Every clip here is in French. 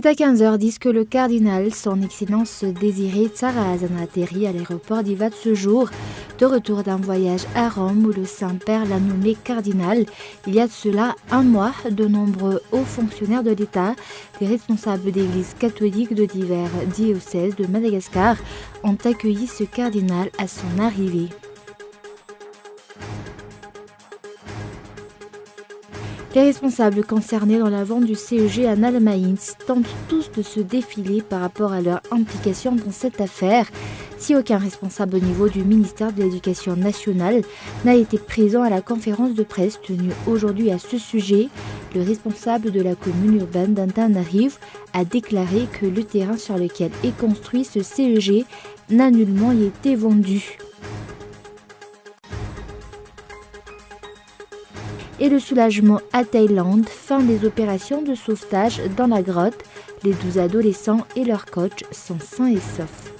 C'est à 15h10 que le cardinal, son excellence Désiré Tsarazan, a atterri à l'aéroport d'Ivat ce jour, de retour d'un voyage à Rome où le Saint-Père l'a nommé cardinal. Il y a de cela un mois, de nombreux hauts fonctionnaires de l'État, des responsables d'églises catholiques de divers diocèses de Madagascar ont accueilli ce cardinal à son arrivée. Les responsables concernés dans la vente du CEG à Nalamaïns tentent tous de se défiler par rapport à leur implication dans cette affaire. Si aucun responsable au niveau du ministère de l'Éducation nationale n'a été présent à la conférence de presse tenue aujourd'hui à ce sujet, le responsable de la commune urbaine d'Antananarivo a déclaré que le terrain sur lequel est construit ce CEG n'a nullement été vendu. Et le soulagement à Thaïlande, fin des opérations de sauvetage dans la grotte. Les 12 adolescents et leur coach sont sains et saufs.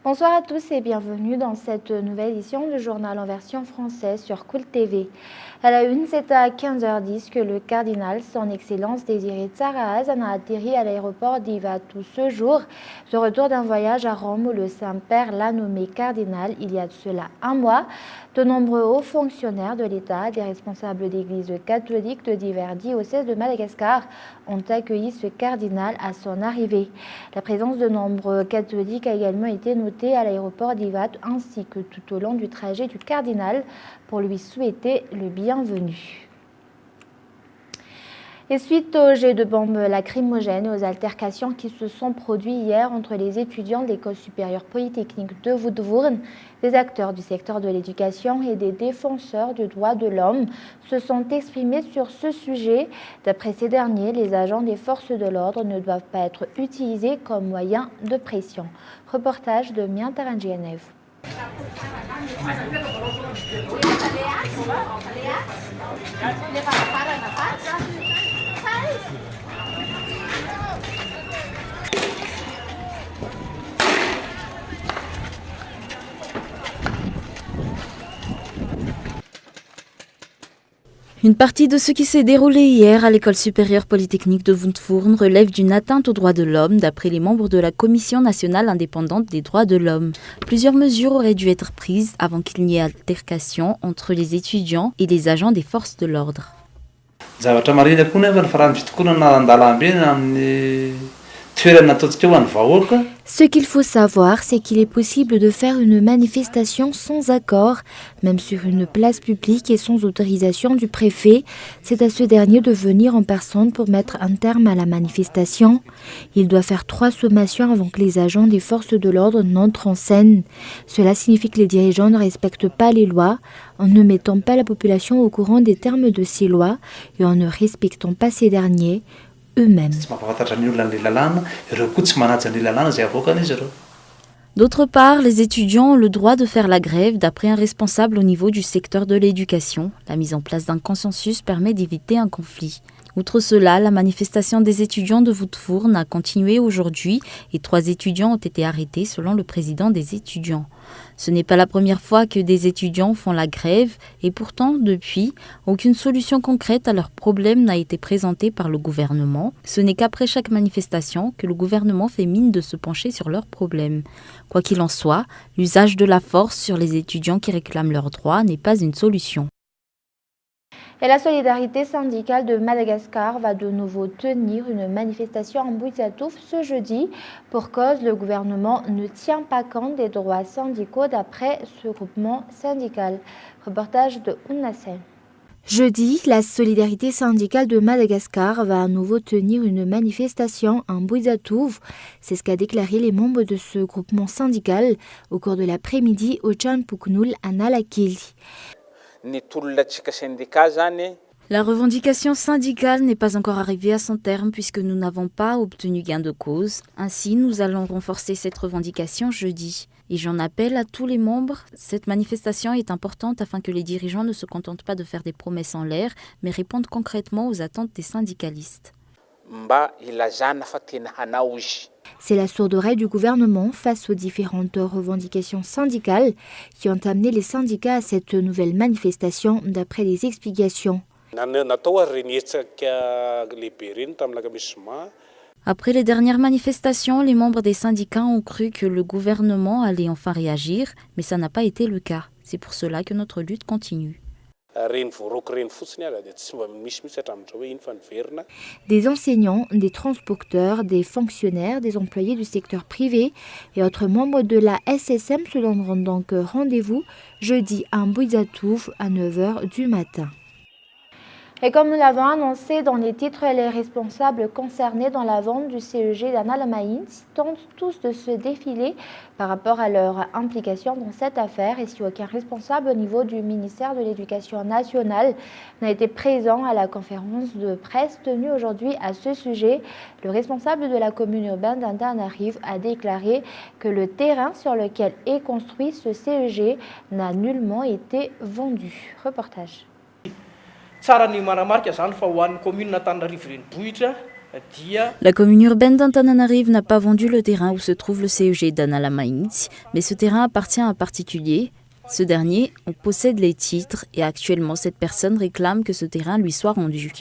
Bonsoir à tous et bienvenue dans cette nouvelle édition du journal en version française sur Cool TV. À la une, c'est à 15h10 que le cardinal, son excellence Désiré Tsarazan, a atterri à l'aéroport d'Ivatu ce jour, de retour d'un voyage à Rome où le Saint-Père l'a nommé cardinal il y a de cela un mois. De nombreux hauts fonctionnaires de l'État, des responsables d'églises catholiques de divers diocèses de Madagascar ont accueilli ce cardinal à son arrivée. La présence de nombreux catholiques a également été notée à l'aéroport d'Ivat ainsi que tout au long du trajet du cardinal pour lui souhaiter le bienvenu. Et suite aux jets de bombes lacrymogènes et aux altercations qui se sont produites hier entre les étudiants de l'École supérieure polytechnique de Woudvourne, des acteurs du secteur de l'éducation et des défenseurs du droit de l'homme se sont exprimés sur ce sujet. D'après ces derniers, les agents des forces de l'ordre ne doivent pas être utilisés comme moyen de pression. Reportage de Mian Tarangianev. Une partie de ce qui s'est déroulé hier à l'École supérieure polytechnique de Woudvourne relève d'une atteinte aux droits de l'homme, d'après les membres de la Commission nationale indépendante des droits de l'homme. Plusieurs mesures auraient dû être prises avant qu'il n'y ait altercation entre les étudiants et les agents des forces de l'ordre. Ce qu'il faut savoir, c'est qu'il est possible de faire une manifestation sans accord, même sur une place publique et sans autorisation du préfet. C'est à ce dernier de venir en personne pour mettre un terme à la manifestation. Il doit faire 3 sommations avant que les agents des forces de l'ordre n'entrent en scène. Cela signifie que les dirigeants ne respectent pas les lois, en ne mettant pas la population au courant des termes de ces lois et en ne respectant pas ces derniers eux-mêmes. D'autre part, les étudiants ont le droit de faire la grève d'après un responsable au niveau du secteur de l'éducation. La mise en place d'un consensus permet d'éviter un conflit. Outre cela, la manifestation des étudiants de Woudvourne a continué aujourd'hui et 3 étudiants ont été arrêtés selon le président des étudiants. Ce n'est pas la première fois que des étudiants font la grève et pourtant, depuis, aucune solution concrète à leurs problèmes n'a été présentée par le gouvernement. Ce n'est qu'après chaque manifestation que le gouvernement fait mine de se pencher sur leurs problèmes. Quoi qu'il en soit, l'usage de la force sur les étudiants qui réclament leurs droits n'est pas une solution. Et la solidarité syndicale de Madagascar va de nouveau tenir une manifestation en Bouzatouf ce jeudi. Pour cause, le gouvernement ne tient pas compte des droits syndicaux d'après ce groupement syndical. Reportage de Ounassen. Jeudi, la solidarité syndicale de Madagascar va à nouveau tenir une manifestation en Bouzatouf. C'est ce qu'a déclaré les membres de ce groupement syndical au cours de l'après-midi au Tchanpuknul à Nalakili. La revendication syndicale n'est pas encore arrivée à son terme puisque nous n'avons pas obtenu gain de cause. Ainsi, nous allons renforcer cette revendication jeudi. Et j'en appelle à tous les membres. Cette manifestation est importante afin que les dirigeants ne se contentent pas de faire des promesses en l'air, mais répondent concrètement aux attentes des syndicalistes. C'est la sourde oreille du gouvernement face aux différentes revendications syndicales qui ont amené les syndicats à cette nouvelle manifestation, d'après les explications. Après les dernières manifestations, les membres des syndicats ont cru que le gouvernement allait enfin réagir, mais ça n'a pas été le cas. C'est pour cela que notre lutte continue. Des enseignants, des transporteurs, des fonctionnaires, des employés du secteur privé et autres membres de la SSM se donneront donc rendez-vous jeudi à Mbouizatouf à 9h du matin. Et comme nous l'avons annoncé dans les titres, les responsables concernés dans la vente du CEG d'Anna Lamaïns tentent tous de se défiler par rapport à leur implication dans cette affaire. Et si aucun responsable au niveau du ministère de l'Éducation nationale n'a été présent à la conférence de presse tenue aujourd'hui à ce sujet, le responsable de la commune urbaine d'Antananarivo a déclaré que le terrain sur lequel est construit ce CEG n'a nullement été vendu. Reportage. La commune urbaine d'Antananarivo n'a pas vendu le terrain où se trouve le CEG d'Anna Lamaïns, mais ce terrain appartient à un particulier. Ce dernier en possède les titres et actuellement cette personne réclame que ce terrain lui soit rendu.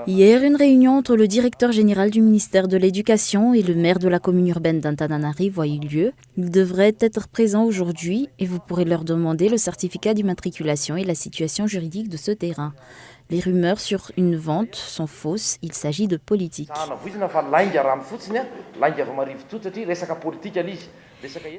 Hier, une réunion entre le directeur général du ministère de l'Éducation et le maire de la commune urbaine d'Antananarivo a eu lieu. Ils devraient être présents aujourd'hui et vous pourrez leur demander le certificat d'immatriculation et la situation juridique de ce terrain. Les rumeurs sur une vente sont fausses, il s'agit de politique.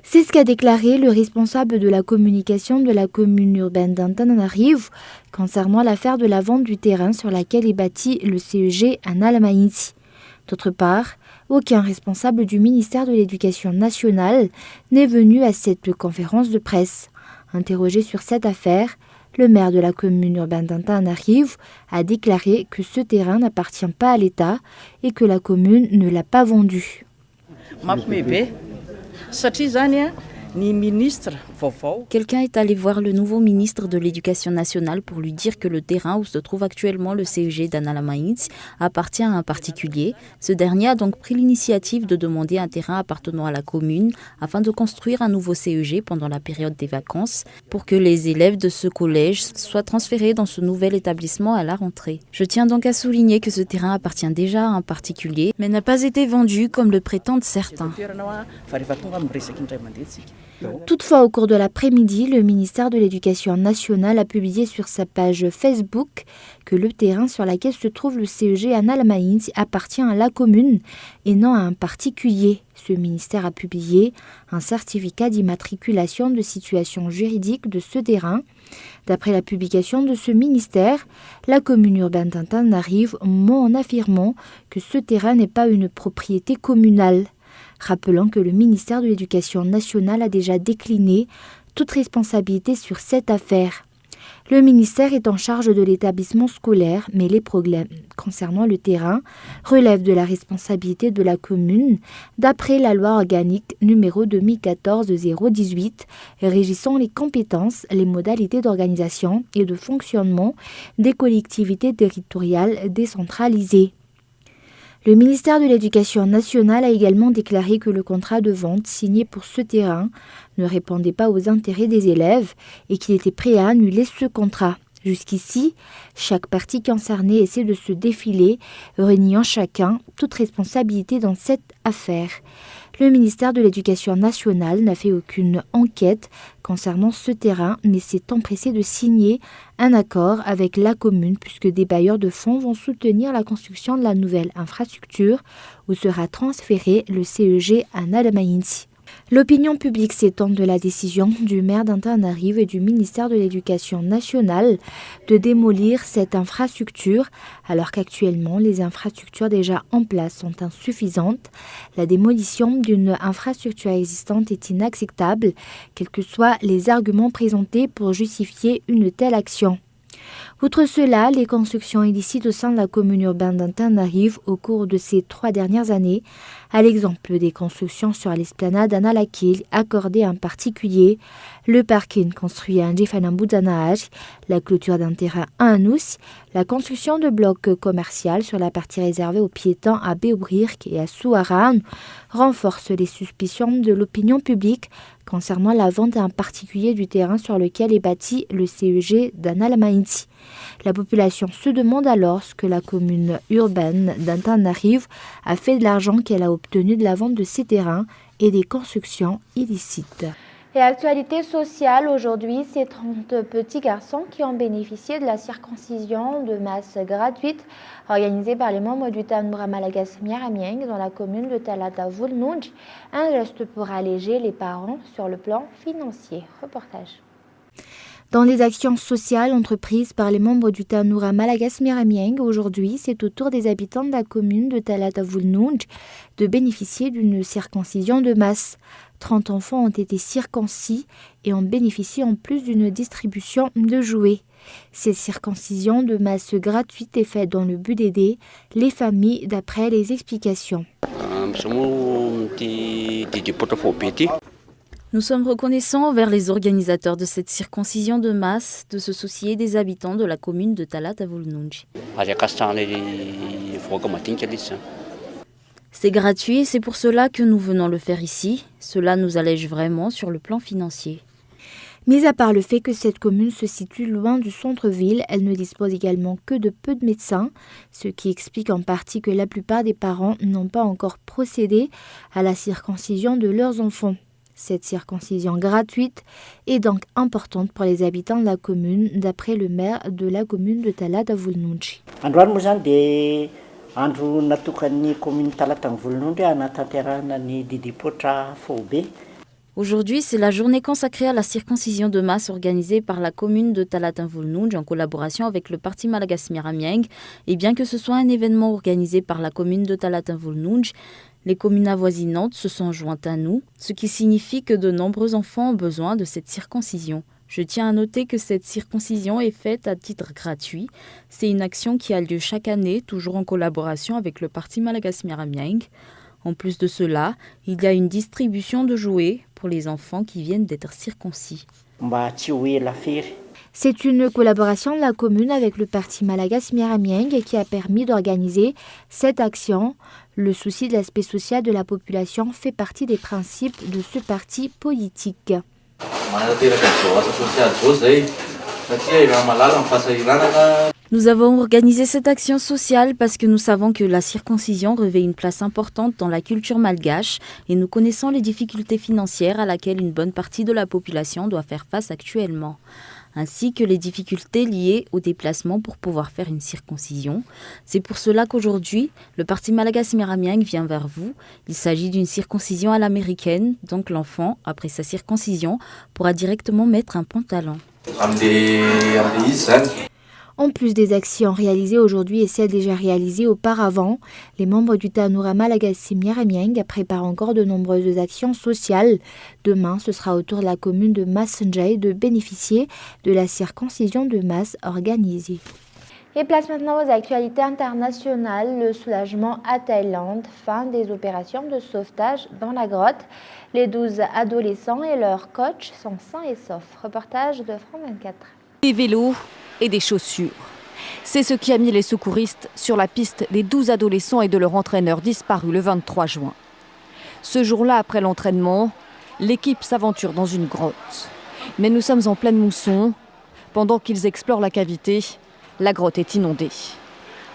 C'est ce qu'a déclaré le responsable de la communication de la commune urbaine d'Antananarivo concernant l'affaire de la vente du terrain sur laquelle est bâti le CEG Anna Lamaïns. D'autre part, aucun responsable du ministère de l'Éducation nationale n'est venu à cette conférence de presse. Interrogé sur cette affaire, le maire de la commune urbaine d'Antananarivo a déclaré que ce terrain n'appartient pas à l'État et que la commune ne l'a pas vendu. Quelqu'un est allé voir le nouveau ministre de l'Éducation nationale pour lui dire que le terrain où se trouve actuellement le CEG d'Anna Lamaïns appartient à un particulier. Ce dernier a donc pris l'initiative de demander un terrain appartenant à la commune afin de construire un nouveau CEG pendant la période des vacances pour que les élèves de ce collège soient transférés dans ce nouvel établissement à la rentrée. Je tiens donc à souligner que ce terrain appartient déjà à un particulier mais n'a pas été vendu comme le prétendent certains. Toutefois, au cours de l'après-midi, le ministère de l'Éducation nationale a publié sur sa page Facebook que le terrain sur lequel se trouve le CEG Anna Lamaïns appartient à la commune et non à un particulier. Ce ministère a publié un certificat d'immatriculation de situation juridique de ce terrain. D'après la publication de ce ministère, la commune urbaine d'Antananarivo ment en affirmant que ce terrain n'est pas une propriété communale. Rappelant que le ministère de l'Éducation nationale a déjà décliné toute responsabilité sur cette affaire. Le ministère est en charge de l'établissement scolaire, mais les problèmes concernant le terrain relèvent de la responsabilité de la commune, d'après la loi organique numéro 2014-018, régissant les compétences, les modalités d'organisation et de fonctionnement des collectivités territoriales décentralisées. Le ministère de l'Éducation nationale a également déclaré que le contrat de vente signé pour ce terrain ne répondait pas aux intérêts des élèves et qu'il était prêt à annuler ce contrat. Jusqu'ici, chaque partie concernée essaie de se défiler, reniant chacun toute responsabilité dans cette affaire. Le ministère de l'Éducation nationale n'a fait aucune enquête concernant ce terrain, mais s'est empressé de signer un accord avec la commune puisque des bailleurs de fonds vont soutenir la construction de la nouvelle infrastructure où sera transféré le CEG Anna Lamaïns. L'opinion publique s'étonne de la décision du maire d'Antananarivo et du ministère de l'Éducation nationale de démolir cette infrastructure, alors qu'actuellement les infrastructures déjà en place sont insuffisantes. La démolition d'une infrastructure existante est inacceptable, quels que soient les arguments présentés pour justifier une telle action. Outre cela, les constructions illicites au sein de la commune urbaine d'Antananarivo au cours de ces 3 dernières années, à l'exemple des constructions sur l'esplanade Analakil accordée en particulier, le parking construit à Ndjifanambuzanaaj, la clôture d'un terrain à Anous, la construction de blocs commerciaux sur la partie réservée aux piétons à Beobrirk et à Souaran, renforcent les suspicions de l'opinion publique concernant la vente en particulier du terrain sur lequel est bâti le CEG d'Analamainti. La population se demande alors ce que la commune urbaine d'Antananarivo a fait de l'argent qu'elle a obtenu de la vente de ces terrains et des constructions illicites. Et actualité sociale, aujourd'hui, c'est 30 petits garçons qui ont bénéficié de la circoncision de masse gratuite organisée par les membres du Tanura Malagas Miaramieng dans la commune de Talata Vulnunj, un geste pour alléger les parents sur le plan financier. Reportage. Dans les actions sociales entreprises par les membres du Tanura Malagas Miaramieng, aujourd'hui, c'est au tour des habitants de la commune de Talata Vulnunj de bénéficier d'une circoncision de masse. 30 enfants ont été circoncis et ont bénéficié en plus d'une distribution de jouets. Cette circoncision de masse gratuite est faite dans le but d'aider les familles d'après les explications. Nous sommes reconnaissants envers les organisateurs de cette circoncision de masse de se soucier des habitants de la commune de Talata Vulnunj. C'est gratuit et c'est pour cela que nous venons le faire ici. Cela nous allège vraiment sur le plan financier. Mis à part le fait que cette commune se situe loin du centre-ville, elle ne dispose également que de peu de médecins, ce qui explique en partie que la plupart des parents n'ont pas encore procédé à la circoncision de leurs enfants. Cette circoncision gratuite est donc importante pour les habitants de la commune, d'après le maire de la commune de Talata Vulnunj. Andro natokany commune Talata Vulnunj anatanterahana ny didipotra Fobe. Aujourd'hui, c'est la journée consacrée à la circoncision de masse organisée par la commune de Talata Vulnunj en collaboration avec le parti Malagas Miaramieng. Et bien que ce soit un événement organisé par la commune de Talata Vulnunj, les communes avoisinantes se sont jointes à nous, ce qui signifie que de nombreux enfants ont besoin de cette circoncision. Je tiens à noter que cette circoncision est faite à titre gratuit. C'est une action qui a lieu chaque année, toujours en collaboration avec le parti Malagas Miaramieng. En plus de cela, il y a une distribution de jouets pour les enfants qui viennent d'être circoncis. C'est une collaboration de la commune avec le parti Malagas Miaramieng qui a permis d'organiser cette action. Le souci de l'aspect social de la population fait partie des principes de ce parti politique. Nous avons organisé cette action sociale parce que nous savons que la circoncision revêt une place importante dans la culture malgache et nous connaissons les difficultés financières à laquelle une bonne partie de la population doit faire face actuellement, ainsi que les difficultés liées au déplacement pour pouvoir faire une circoncision. C'est pour cela qu'aujourd'hui, le parti Malagas Miaramieng vient vers vous. Il s'agit d'une circoncision à l'américaine, donc l'enfant, après sa circoncision, pourra directement mettre un pantalon. En plus des actions réalisées aujourd'hui et celles déjà réalisées auparavant, les membres du Tanura Malagas Miaramieng préparent encore de nombreuses actions sociales. Demain, ce sera au tour de la commune de Massenjay de bénéficier de la circoncision de masse organisée. Et place maintenant aux actualités internationales. Le soulagement à Thaïlande, fin des opérations de sauvetage dans la grotte. Les 12 adolescents et leur coach sont sains et saufs. Reportage de France 24. Des vélos et des chaussures. C'est ce qui a mis les secouristes sur la piste des 12 adolescents et de leur entraîneur disparus le 23 juin. Ce jour-là, après l'entraînement, l'équipe s'aventure dans une grotte. Mais nous sommes en pleine mousson. Pendant qu'ils explorent la cavité, la grotte est inondée.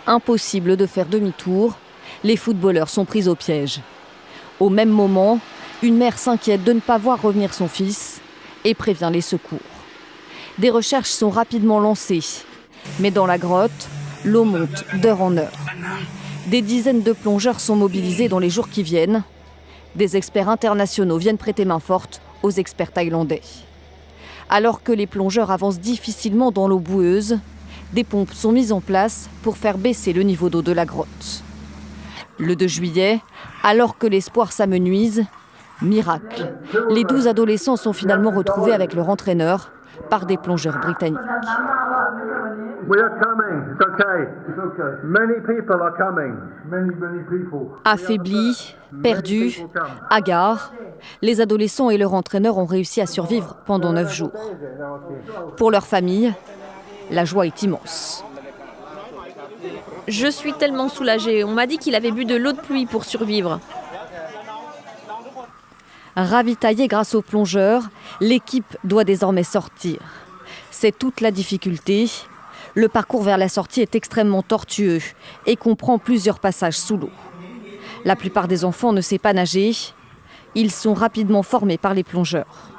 Impossible de faire demi-tour. Les footballeurs sont pris au piège. Au même moment, une mère s'inquiète de ne pas voir revenir son fils et prévient les secours. Des recherches sont rapidement lancées. Mais dans la grotte, l'eau monte d'heure en heure. Des dizaines de plongeurs sont mobilisés dans les jours qui viennent. Des experts internationaux viennent prêter main forte aux experts thaïlandais. Alors que les plongeurs avancent difficilement dans l'eau boueuse, des pompes sont mises en place pour faire baisser le niveau d'eau de la grotte. Le 2 juillet, alors que l'espoir s'amenuise, miracle, les 12 adolescents sont finalement retrouvés avec leur entraîneur par des plongeurs britanniques. Affaiblis, perdus, hagards, les adolescents et leur entraîneur ont réussi à survivre pendant 9 jours. Pour leur famille, la joie est immense. Je suis tellement soulagée. On m'a dit qu'il avait bu de l'eau de pluie pour survivre. Ravitaillée grâce aux plongeurs, l'équipe doit désormais sortir. C'est toute la difficulté. Le parcours vers la sortie est extrêmement tortueux et comprend plusieurs passages sous l'eau. La plupart des enfants ne savent pas nager. Ils sont rapidement formés par les plongeurs.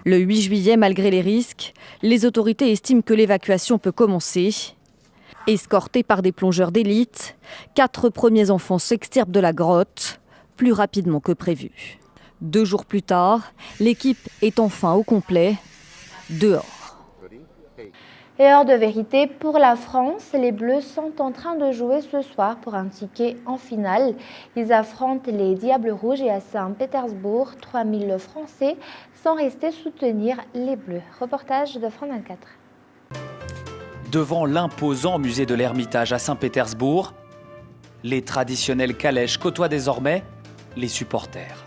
Le 8 juillet, malgré les risques, les autorités estiment que l'évacuation peut commencer. Escortés par des plongeurs d'élite, 4 premiers enfants s'extirpent de la grotte plus rapidement que prévu. 2 jours plus tard, l'équipe est enfin au complet, dehors. Et heure de vérité pour la France, les Bleus sont en train de jouer ce soir pour un ticket en finale. Ils affrontent les Diables Rouges et à Saint-Pétersbourg, 3000 Français sont restés soutenir les Bleus. Reportage de France 24. Devant l'imposant musée de l'Ermitage à Saint-Pétersbourg, les traditionnelles calèches côtoient désormais les supporters.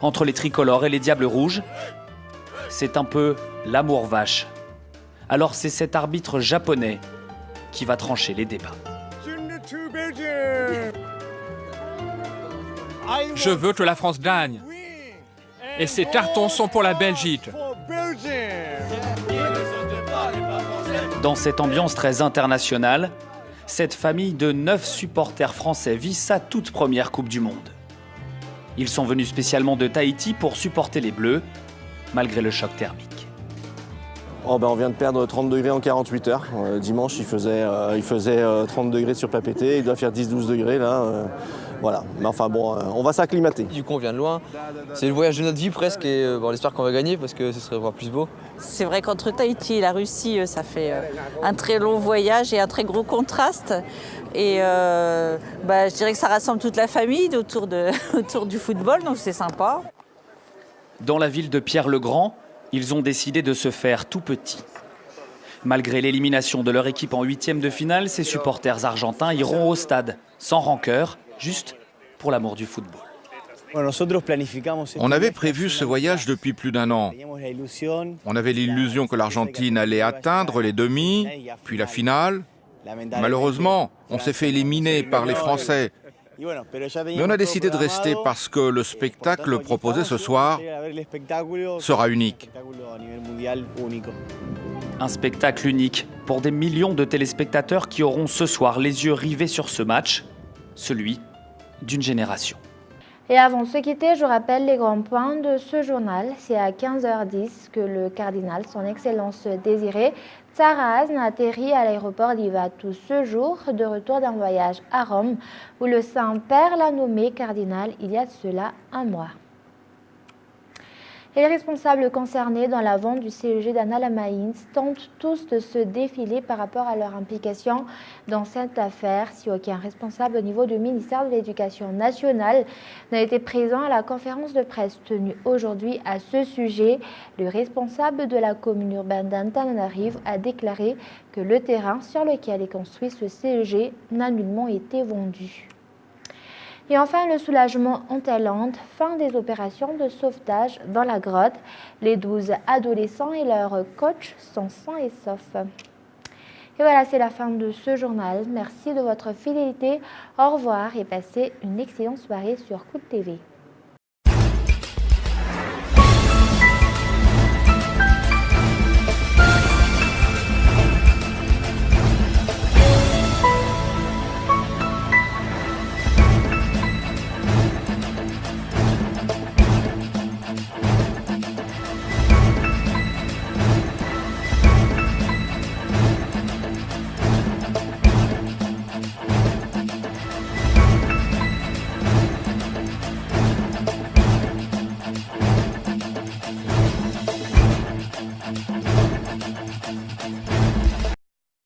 Entre les tricolores et les Diables Rouges, c'est un peu l'amour vache. Alors c'est cet arbitre japonais qui va trancher les débats. Je veux que la France gagne. Et ces cartons sont pour la Belgique. Dans cette ambiance très internationale, cette famille de 9 supporters français vit sa toute première Coupe du Monde. Ils sont venus spécialement de Tahiti pour supporter les Bleus, malgré le choc thermique. On vient de perdre 30 degrés en 48 heures. Dimanche, il faisait 30 degrés sur Papeete. Il doit faire 10-12 degrés là. Voilà. Mais enfin bon, on va s'acclimater. Du coup, on vient de loin. C'est le voyage de notre vie presque et on espère qu'on va gagner parce que ce serait encore plus beau. C'est vrai qu'entre Tahiti et la Russie, ça fait un très long voyage et un très gros contraste. Et je dirais que ça rassemble toute la famille autour du football, donc c'est sympa. Dans la ville de Pierre-le-Grand, ils ont décidé de se faire tout petits. Malgré l'élimination de leur équipe en 8e de finale, ces supporters argentins iront au stade, sans rancœur, juste pour l'amour du football. On avait prévu ce voyage depuis plus d'1 an. On avait l'illusion que l'Argentine allait atteindre les demi, puis la finale. Malheureusement, on s'est fait éliminer par les Français. Mais on a décidé de rester parce que le spectacle proposé ce soir sera unique. Un spectacle unique pour des millions de téléspectateurs qui auront ce soir les yeux rivés sur ce match, celui d'une génération. Et avant de se quitter, je rappelle les grands points de ce journal. C'est à 15h10 que le cardinal, son Excellence Désiré Tsarazn, atterrit à l'aéroport d'Ivatu ce jour, de retour d'un voyage à Rome, où le Saint-Père l'a nommé cardinal il y a de cela 1 mois. Et les responsables concernés dans la vente du CEG d'Anna Lamaïns tentent tous de se défiler par rapport à leur implication dans cette affaire. Si aucun responsable au niveau du ministère de l'Éducation nationale n'a été présent à la conférence de presse tenue aujourd'hui à ce sujet, le responsable de la commune urbaine d'Antananarivo a déclaré que le terrain sur lequel est construit ce CEG n'a nullement été vendu. Et enfin, le soulagement en Thaïlande, fin des opérations de sauvetage dans la grotte. Les 12 adolescents et leur coach sont sains et saufs. Et voilà, c'est la fin de ce journal. Merci de votre fidélité. Au revoir et passez une excellente soirée sur Cool TV.